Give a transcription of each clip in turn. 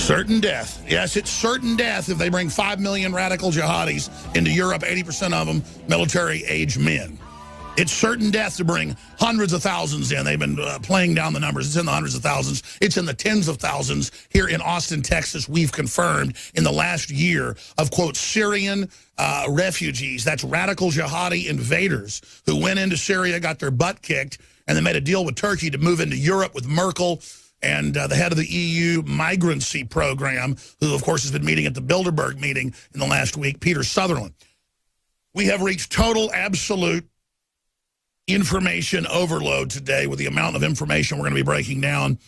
Certain death. Yes, it's certain death if they bring 5 million radical jihadis into Europe, 80% of them military-age men. It's certain death to bring hundreds of thousands in. They've been playing down the numbers. It's in the hundreds of thousands. It's in the tens of thousands here in Austin, Texas. We've confirmed in the last year of, quote, Syrian refugees. That's radical jihadi invaders who went into Syria, got their butt kicked, and then made a deal with Turkey to move into Europe with Merkel and the head of the EU migrancy program, who, of course, has been meeting at the Bilderberg meeting in the last week, Peter Sutherland. We have reached total, absolute information overload today with the amount of information we're going to be breaking down.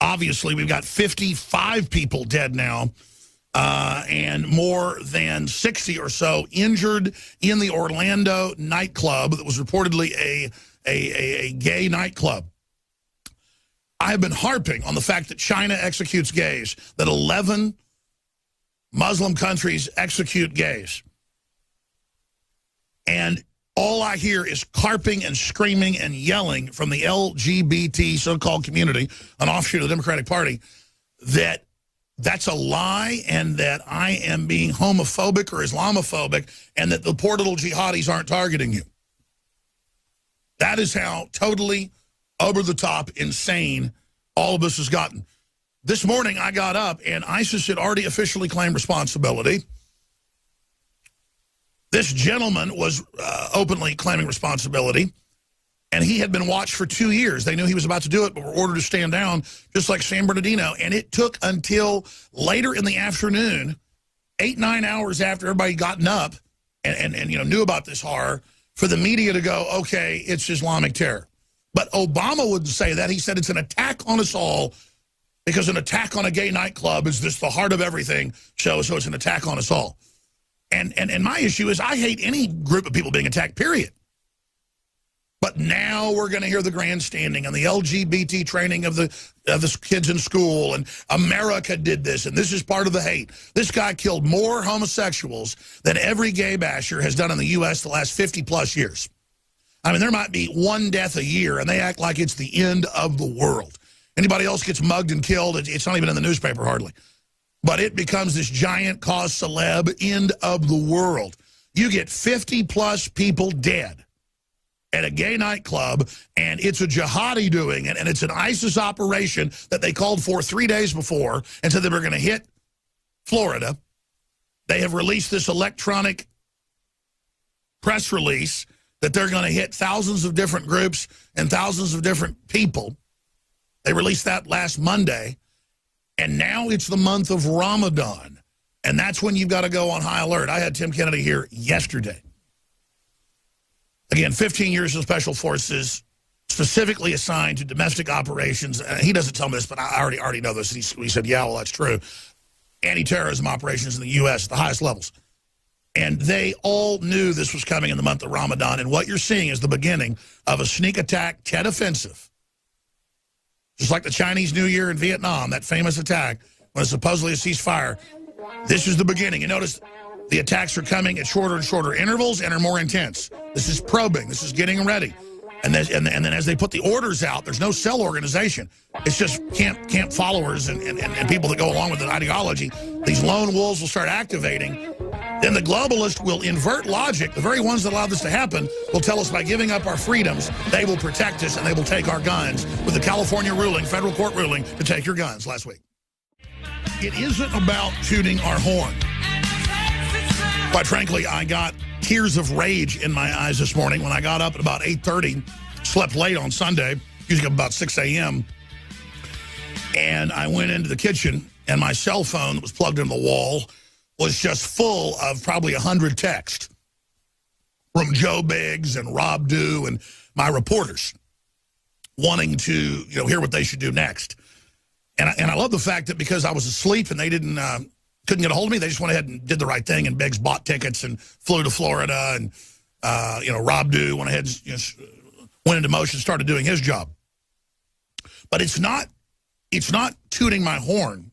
Obviously, we've got 55 people dead now and more than 60 or so injured in the Orlando nightclub that was reportedly a gay nightclub. I have been harping on the fact that China executes gays, that 11 Muslim countries execute gays. And all I hear is carping and screaming and yelling from the LGBT so-called community, an offshoot of the Democratic Party, that that's a lie and that I am being homophobic or Islamophobic and that the poor little jihadis aren't targeting you. That is how totally over-the-top insane all of us has gotten. This morning I got up and ISIS had already officially claimed responsibility. This gentleman was openly claiming responsibility, and he had been watched for 2 years. They knew he was about to do it, but were ordered to stand down, just like San Bernardino. And it took until later in the afternoon, 8-9 hours after everybody gotten up and knew about this horror, for the media to go, okay, it's Islamic terror. But Obama wouldn't say that. He said it's an attack on us all because an attack on a gay nightclub is just the heart of everything, so it's an attack on us all. And my issue is I hate any group of people being attacked, period. But now we're going to hear the grandstanding and the LGBT training of the kids in school, and America did this, and this is part of the hate. This guy killed more homosexuals than every gay basher has done in the U.S. the last 50-plus years. I mean, there might be one death a year, and they act like it's the end of the world. Anybody else gets mugged and killed, it's not even in the newspaper hardly. But it becomes this giant cause celeb, end of the world. You get 50-plus people dead at a gay nightclub, and it's a jihadi doing it, and it's an ISIS operation that they called for 3 days before and said they were going to hit Florida. They have released this electronic press release that they're going to hit thousands of different groups and thousands of different people. They released that last Monday, and now it's the month of Ramadan, and that's when you've got to go on high alert. I had Tim Kennedy here yesterday. Again, 15 years in Special Forces, specifically assigned to domestic operations. He doesn't tell me this, but I already know this. He said, yeah, well, that's true. Anti-terrorism operations in the U.S. at the highest levels. And they all knew this was coming in the month of Ramadan. And what you're seeing is the beginning of a sneak attack, Tet offensive. Just like the Chinese New Year in Vietnam, that famous attack, when it's supposedly a ceasefire. This is the beginning. You notice the attacks are coming at shorter and shorter intervals and are more intense. This is probing. This is getting ready. And then as they put the orders out, there's no cell organization. It's just camp followers and people that go along with the ideology. These lone wolves will start activating. Then the globalists will invert logic. The very ones that allowed this to happen will tell us by giving up our freedoms, they will protect us and they will take our guns, with the California ruling, federal court ruling, to take your guns last week. It isn't about tooting our horn. Quite frankly, I got tears of rage in my eyes this morning when I got up at about 8:30, slept late on Sunday, usually up about 6 a.m., and I went into the kitchen, and my cell phone that was plugged into the wall was just full of probably 100 texts from Joe Biggs and Rob Dew and my reporters wanting to hear what they should do next. And I love the fact that because I was asleep and they couldn't get a hold of me, they just went ahead and did the right thing, and Biggs bought tickets and flew to Florida, and Rob Dew went ahead and went into motion, started doing his job. But it's not tooting my horn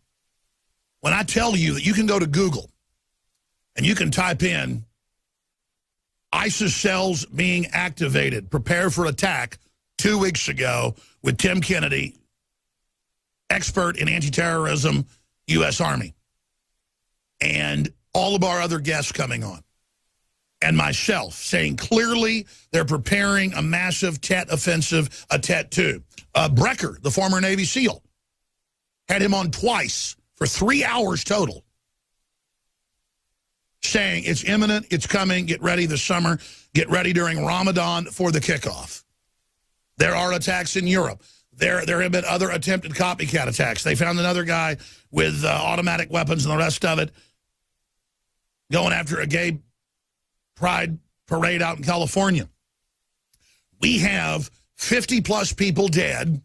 when I tell you that you can go to Google and you can type in ISIS cells being activated, prepare for attack 2 weeks ago with Tim Kennedy, expert in anti-terrorism, U.S. Army, and all of our other guests coming on, and myself saying clearly they're preparing a massive Tet offensive, a Tet 2. Brecker, the former Navy SEAL, had him on twice for 3 hours total, saying it's imminent, it's coming, get ready this summer, get ready during Ramadan for the kickoff. There are attacks in Europe. There have been other attempted copycat attacks. They found another guy with automatic weapons and the rest of it going after a gay pride parade out in California. We have 50-plus people dead.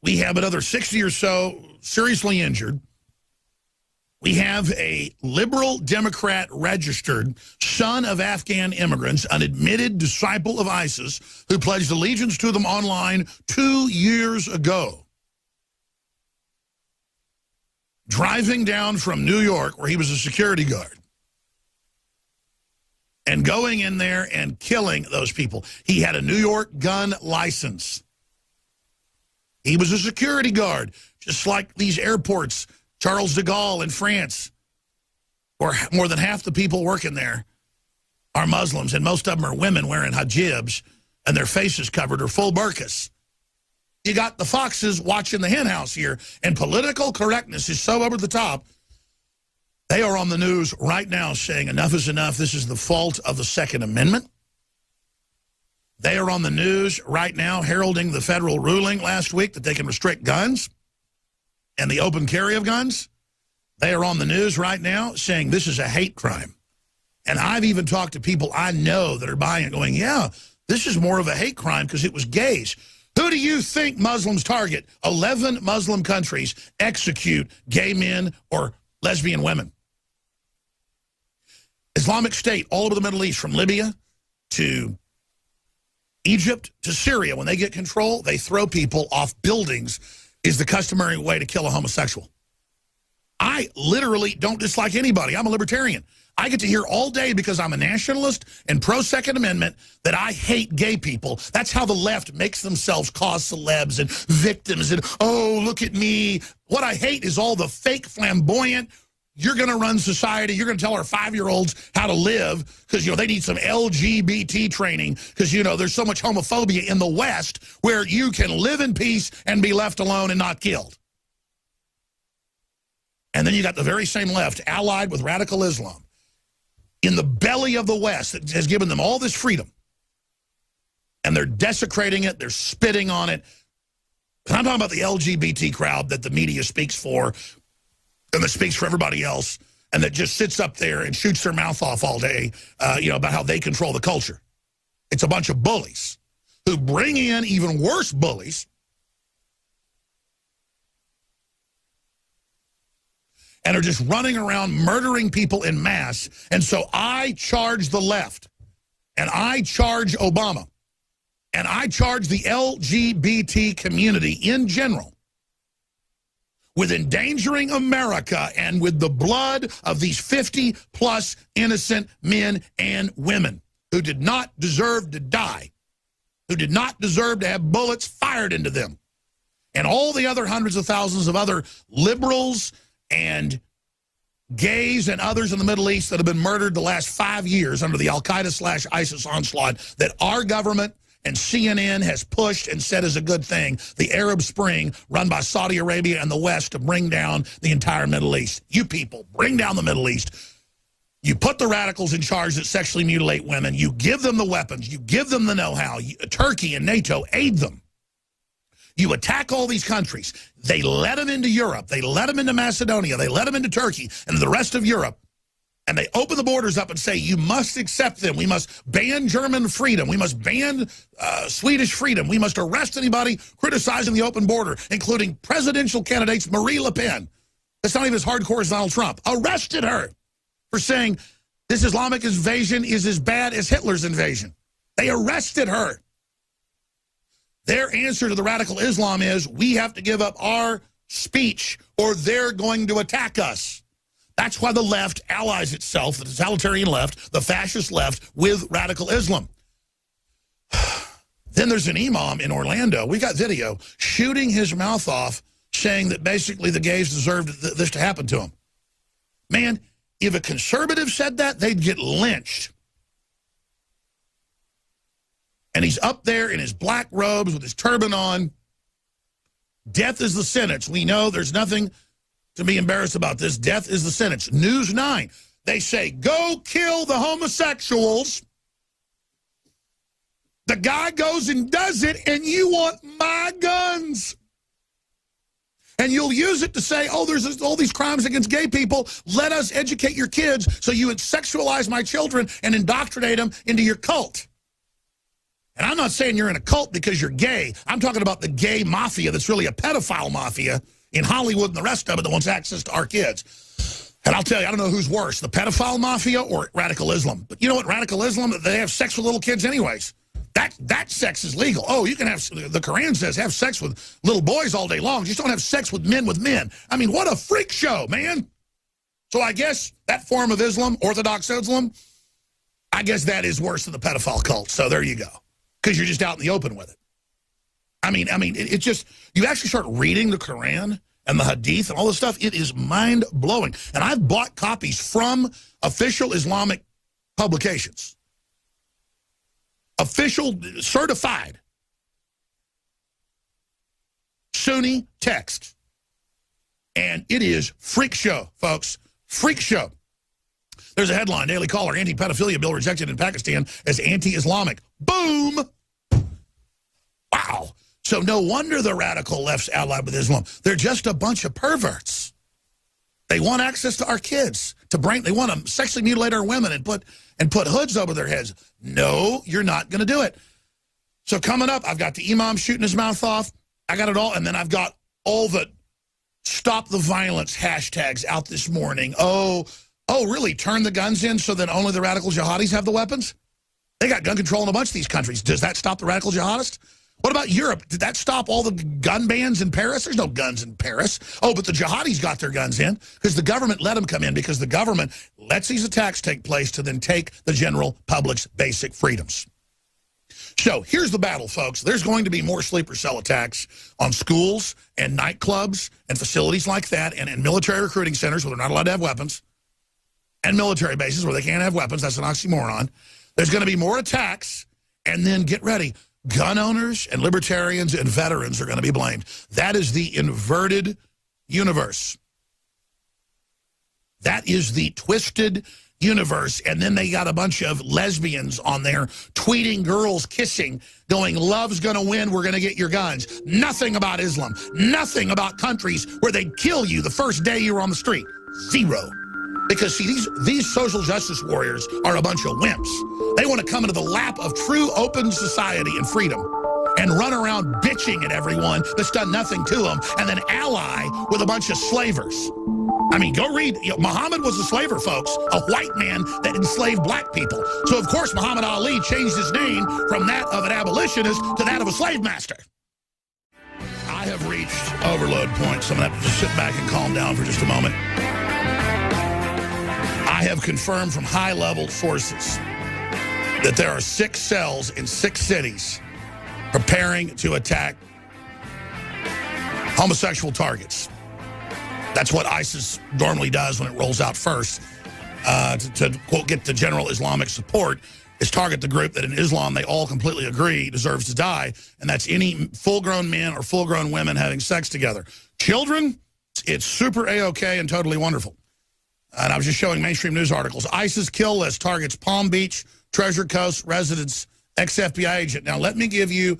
We have another 60 or so seriously injured. We have a liberal Democrat registered son of Afghan immigrants, an admitted disciple of ISIS, who pledged allegiance to them online 2 years ago, driving down from New York, where he was a security guard, and going in there and killing those people. He had a New York gun license. He was a security guard, just like these airports, Charles de Gaulle in France, where more than half the people working there are Muslims, and most of them are women wearing hijabs and their faces covered or full burqas. You got the foxes watching the hen house here, and political correctness is so over the top. They are on the news right now saying enough is enough. This is the fault of the Second Amendment. They are on the news right now heralding the federal ruling last week that they can restrict guns and the open carry of guns. They are on the news right now saying this is a hate crime. And I've even talked to people I know that are buying it going, yeah, this is more of a hate crime because it was gays. Who do you think Muslims target? 11 Muslim countries execute gay men or lesbian women. Islamic State all over the Middle East, from Libya to Egypt to Syria, when they get control, they throw people off buildings, is the customary way to kill a homosexual. I literally don't dislike anybody. I'm a libertarian. I get to hear all day, because I'm a nationalist and pro-Second Amendment, that I hate gay people. That's how the left makes themselves cause celebs and victims and, oh, look at me. What I hate is all the fake flamboyant, you're going to run society, you're going to tell our 5-year-olds how to live because, they need some LGBT training because, there's so much homophobia in the West where you can live in peace and be left alone and not killed. And then you got the very same left allied with radical Islam in the belly of the West that has given them all this freedom. And they're desecrating it. They're spitting on it. And I'm talking about the LGBT crowd that the media speaks for and that speaks for everybody else and that just sits up there and shoots their mouth off all day, about how they control the culture. It's a bunch of bullies who bring in even worse bullies and are just running around murdering people in mass. And so I charge the left, and I charge Obama, and I charge the LGBT community in general with endangering America and with the blood of these 50-plus innocent men and women who did not deserve to die, who did not deserve to have bullets fired into them, and all the other hundreds of thousands of other liberals and gays and others in the Middle East that have been murdered the last 5 years under the Al-Qaeda/ISIS onslaught that our government and CNN has pushed and said is a good thing, the Arab Spring run by Saudi Arabia and the West to bring down the entire Middle East. You people, bring down the Middle East. You put the radicals in charge that sexually mutilate women. You give them the weapons. You give them the know-how. Turkey and NATO aid them. You attack all these countries. They let them into Europe. They let them into Macedonia. They let them into Turkey and the rest of Europe. And they open the borders up and say, you must accept them. We must ban German freedom. We must ban Swedish freedom. We must arrest anybody criticizing the open border, including presidential candidates Marie Le Pen. That's not even as hardcore as Donald Trump. Arrested her for saying this Islamic invasion is as bad as Hitler's invasion. They arrested her. Their answer to the radical Islam is, we have to give up our speech or they're going to attack us. That's why the left allies itself, the totalitarian left, the fascist left, with radical Islam. Then there's an imam in Orlando, we got video, shooting his mouth off saying that basically the gays deserved this to happen to them. Man, if a conservative said that, they'd get lynched. And he's up there in his black robes with his turban on. Death is the sentence. We know there's nothing to be embarrassed about this. Death is the sentence. News 9. They say, go kill the homosexuals. The guy goes and does it, and you want my guns. And you'll use it to say, oh, there's all these crimes against gay people. Let us educate your kids so you would sexualize my children and indoctrinate them into your cult. And I'm not saying you're in a cult because you're gay. I'm talking about the gay mafia that's really a pedophile mafia in Hollywood and the rest of it that wants access to our kids. And I'll tell you, I don't know who's worse, the pedophile mafia or radical Islam. But you know what, radical Islam, they have sex with little kids anyways. That sex is legal. Oh, you can have, the Quran says, have sex with little boys all day long. Just don't have sex with men. I mean, what a freak show, man. So I guess that form of Islam, Orthodox Islam, I guess that is worse than the pedophile cult. So there you go. Because you're just out in the open with it. I mean, it just, you actually start reading the Quran and the Hadith and all this stuff, it is mind-blowing. And I've bought copies from official Islamic publications. Official, certified Sunni text. And it is freak show, folks. Freak show. There's a headline, Daily Caller, anti-pedophilia bill rejected in Pakistan as anti-Islamic. Boom! Wow. So no wonder the radical left's allied with Islam. They're just a bunch of perverts. They want access to our kids. They want to sexually mutilate our women and put hoods over their heads. No, you're not going to do it. So coming up, I've got the imam shooting his mouth off. I got it all. And then I've got all the stop the violence hashtags out this morning. Oh, really? Turn the guns in so that only the radical jihadis have the weapons? They got gun control in a bunch of these countries. Does that stop the radical jihadists? What about Europe? Did that stop all the gun bans in Paris? There's no guns in Paris. Oh, but the jihadis got their guns in because the government let them come in because the government lets these attacks take place to then take the general public's basic freedoms. So here's the battle, folks. There's going to be more sleeper cell attacks on schools and nightclubs and facilities like that and military recruiting centers where they're not allowed to have weapons and military bases where they can't have weapons. That's an oxymoron. There's going to be more attacks, and then get ready. Gun owners and libertarians and veterans are going to be blamed. That is the inverted universe. That is the twisted universe. And then they got a bunch of lesbians on there tweeting girls kissing, going, love's going to win, we're going to get your guns. Nothing about Islam. Nothing about countries where they'd kill you the first day you were on the street. Zero. Because, see, these social justice warriors are a bunch of wimps. They want to come into the lap of true open society and freedom and run around bitching at everyone that's done nothing to them and then ally with a bunch of slavers. I mean, go read. Muhammad was a slaver, folks, a white man that enslaved black people. So, of course, Muhammad Ali changed his name from that of an abolitionist to that of a slave master. I have reached overload point, so I'm going to have to just sit back and calm down for just a moment. I have confirmed from high-level sources that there are 6 cells in 6 cities preparing to attack homosexual targets. That's what ISIS normally does when it rolls out first. To quote, get the general Islamic support, is target the group that in Islam they all completely agree deserves to die, and that's any full-grown men or full-grown women having sex together. Children, it's super A-OK and totally wonderful. And I was just showing mainstream news articles. ISIS kill list targets Palm Beach, Treasure Coast residents, ex-FBI agent. Now, let me give you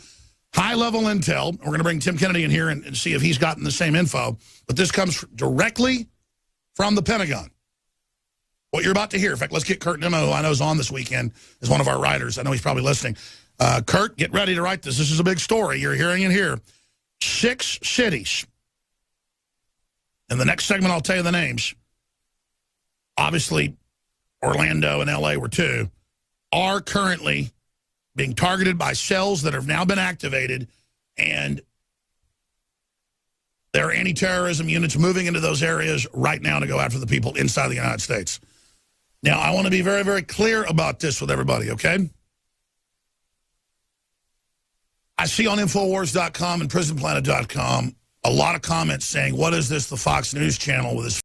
high-level intel. We're going to bring Tim Kennedy in here and see if he's gotten the same info. But this comes directly from the Pentagon. What you're about to hear. In fact, let's get Kurt Nimmo, who I know is on this weekend, as one of our writers. I know he's probably listening. Kurt, get ready to write this. This is a big story. You're hearing it here. 6 cities. In the next segment, I'll tell you the names. Obviously, Orlando and L.A. were 2, are currently being targeted by cells that have now been activated, and there are anti-terrorism units moving into those areas right now to go after the people inside the United States. Now, I want to be very, very clear about this with everybody, okay? I see on Infowars.com and PrisonPlanet.com a lot of comments saying, what is this, the Fox News channel with this